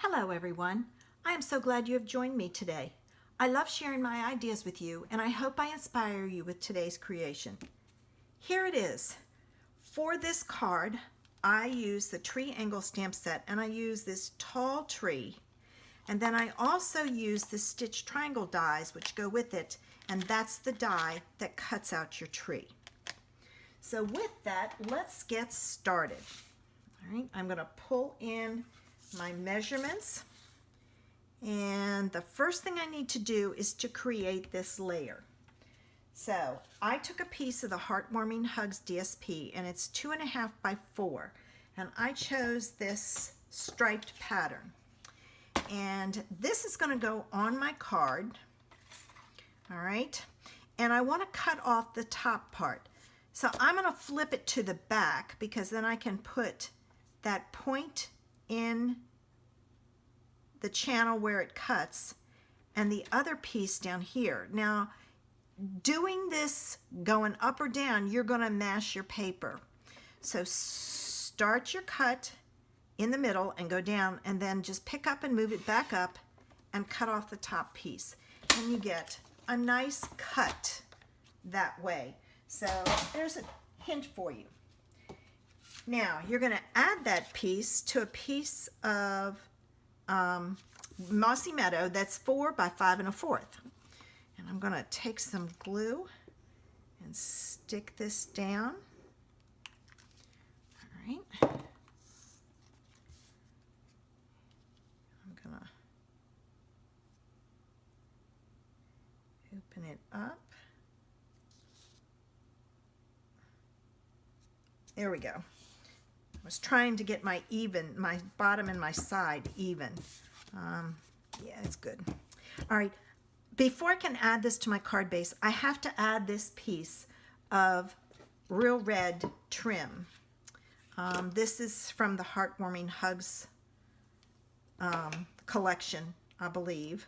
Hello everyone. I am so glad you have joined me today. I love sharing my ideas with you and I hope I inspire you with today's creation. Here it is. For this card, I use the tree angle stamp set and I use this tall tree. And then I also use the stitch triangle dies which go with it, and that's the die that cuts out your tree. So with that, let's get started. All right, I'm going to pull in my measurements, and the first thing I need to do is to create this layer. So I took a piece of the Heartwarming Hugs DSP, and it's 2.5 by 4, and I chose this striped pattern, and this is going to go on my card. All right, and I want to cut off the top part, so I'm going to flip it to the back because then I can put that point in the channel where it cuts and the other piece down here. Now, doing this going up or down, you're going to mash your paper. So start your cut in the middle and go down, and then just pick up and move it back up and cut off the top piece. And you get a nice cut that way. So there's a hint for you. Now you're going to add that piece to a piece of Mossy Meadow that's 4 by 5 1/4. And I'm going to take some glue and stick this down. All right. I'm going to open it up. There we go. I was trying to get my bottom and my side even. Yeah, it's good. All right, before I can add this to my card base, I have to add this piece of Real Red trim. This is from the Heartwarming Hugs collection, I believe,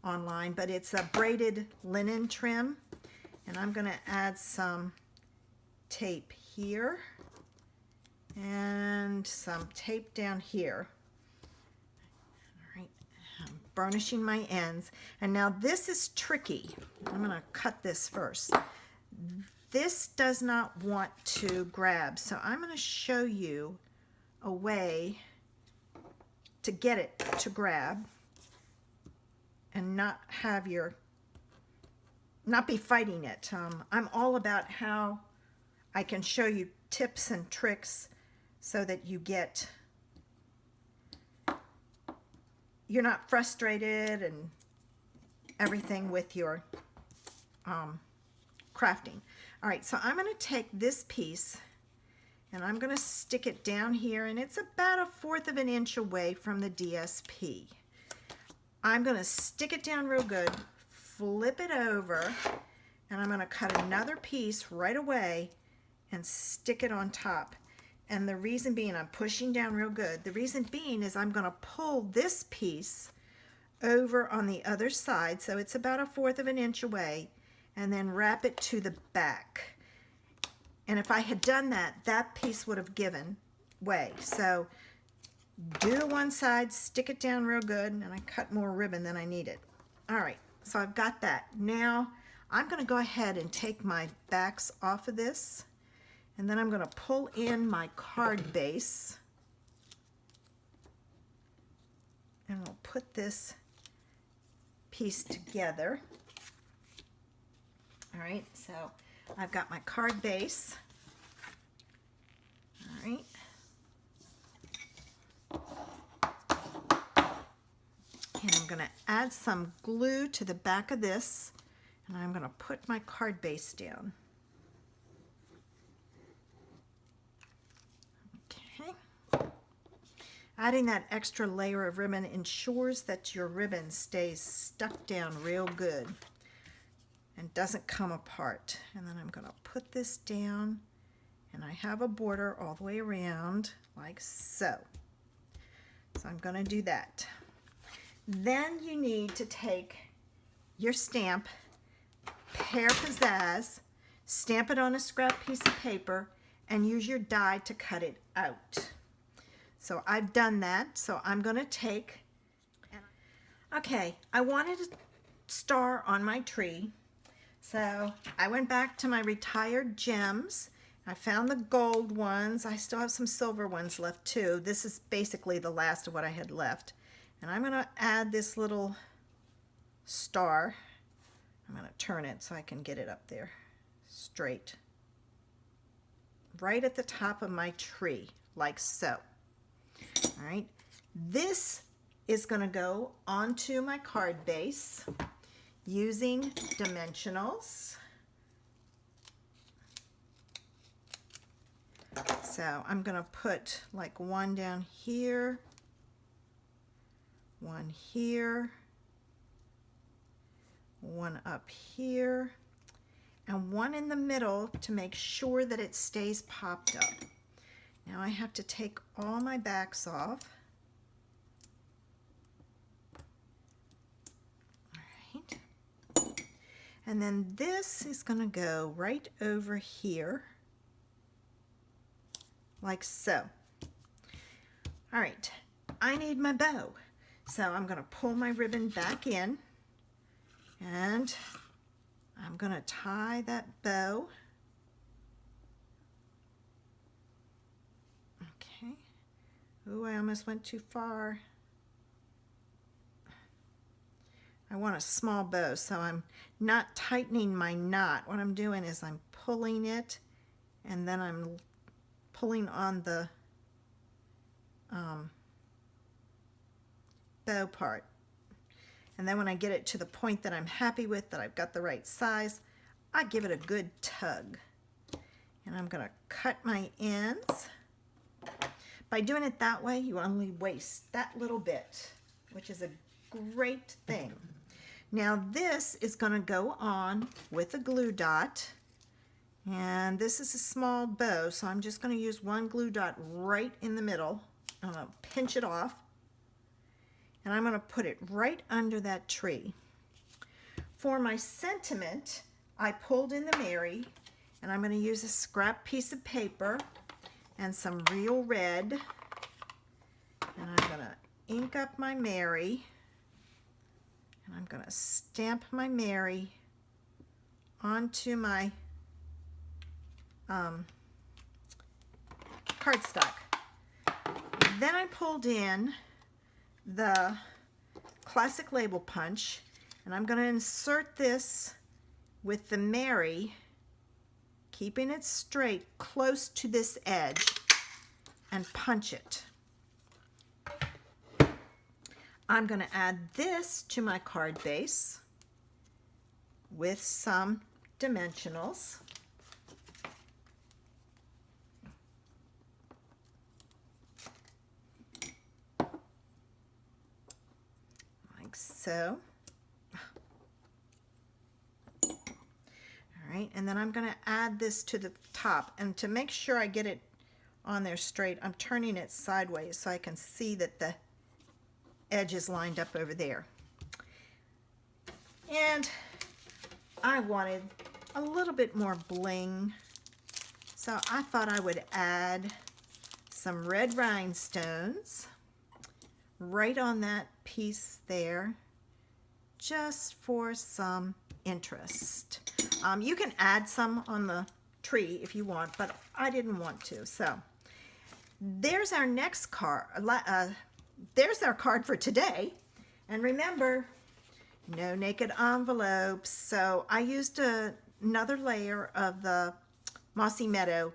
online, but it's a braided linen trim, and I'm going to add some tape here and some tape down here. All right, I'm burnishing my ends, and now this is tricky. I'm going to cut this first. This does not want to grab, so I'm going to show you a way to get it to grab and not be fighting it. I'm all about how I can show you tips and tricks so that you're not frustrated and everything with your crafting. All right, so I'm going to take this piece and I'm going to stick it down here, and it's about 1/4 of an inch away from the DSP. I'm going to stick it down real good, flip it over, and I'm going to cut another piece right away and stick it on top. And the reason being, I'm pushing down real good. The reason being is I'm going to pull this piece over on the other side, so it's about 1/4 of an inch away, and then wrap it to the back. And if I had done that, that piece would have given way. So do one side, stick it down real good, and I cut more ribbon than I needed. All right, so I've got that. Now I'm going to go ahead and take my backs off of this, and then I'm going to pull in my card base, and we'll put this piece together. All right, so I've got my card base. All right. And I'm going to add some glue to the back of this, and I'm going to put my card base down. Okay. Adding that extra layer of ribbon ensures that your ribbon stays stuck down real good and doesn't come apart. And then I'm going to put this down, and I have a border all the way around like so. So I'm going to do that. Then you need to take your stamp, Pear Pizzazz, stamp it on a scrap piece of paper, and use your die to cut it out. So I've done that. So I'm going to take, okay, I wanted a star on my tree. So I went back to my retired gems. I found the gold ones. I still have some silver ones left too. This is basically the last of what I had left. And I'm going to add this little star. I'm going to turn it so I can get it up there straight. Right at the top of my tree, like so. All right. This is going to go onto my card base using dimensionals. So I'm going to put like one down here, one here, one up here, and one in the middle to make sure that it stays popped up. Now I have to take all my backs off. All right. And then this is going to go right over here, like so. All right, I need my bow. So I'm going to pull my ribbon back in, and I'm going to tie that bow. Okay. Ooh, I almost went too far. I want a small bow, so I'm not tightening my knot. What I'm doing is I'm pulling it, and then I'm pulling on the bow part. And then when I get it to the point that I'm happy with, that I've got the right size, I give it a good tug. And I'm going to cut my ends. By doing it that way, you only waste that little bit, which is a great thing. Now this is going to go on with a glue dot. And this is a small bow, so I'm just going to use one glue dot right in the middle. I'm going to pinch it off. And I'm going to put it right under that tree. For my sentiment, I pulled in the Mary, and I'm going to use a scrap piece of paper and some real red. And I'm going to ink up my Mary. And I'm going to stamp my Mary onto my cardstock. Then I pulled in the classic label punch, and I'm going to insert this with the Mary, keeping it straight close to this edge, and punch it. I'm going to add this to my card base with some dimensionals. Like so. All right, and then I'm going to add this to the top, and to make sure I get it on there straight, I'm turning it sideways so I can see that the edge is lined up over there. And I wanted a little bit more bling, so I thought I would add some red rhinestones right on that piece there, just for some interest. You can add some on the tree if you want, but I didn't want to. So there's our next card. There's our card for today. And remember, no naked envelopes. So I used another layer of the Mossy Meadow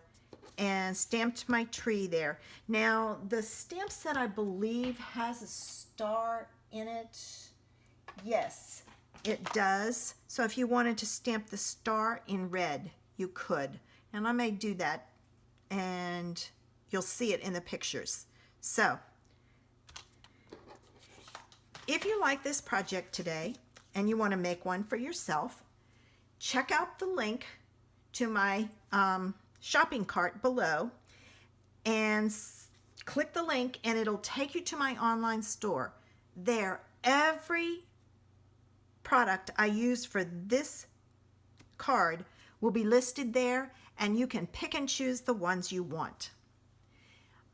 and stamped my tree there. Now the stamp set, I believe, has a star in it. Yes, it does. So if you wanted to stamp the star in red, you could. And I may do that, and you'll see it in the pictures. So if you like this project today and you want to make one for yourself, check out the link to my shopping cart below and click the link, and it'll take you to my online store. There, every product I use for this card will be listed there, and you can pick and choose the ones you want.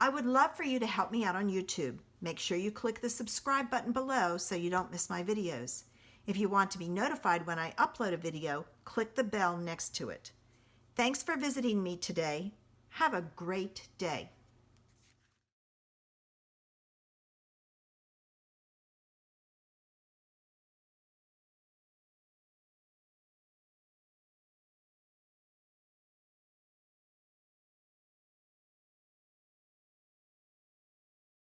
I would love for you to help me out on YouTube. Make sure you click the subscribe button below so you don't miss my videos. If you want to be notified when I upload a video, click the bell next to it. Thanks for visiting me today. Have a great day.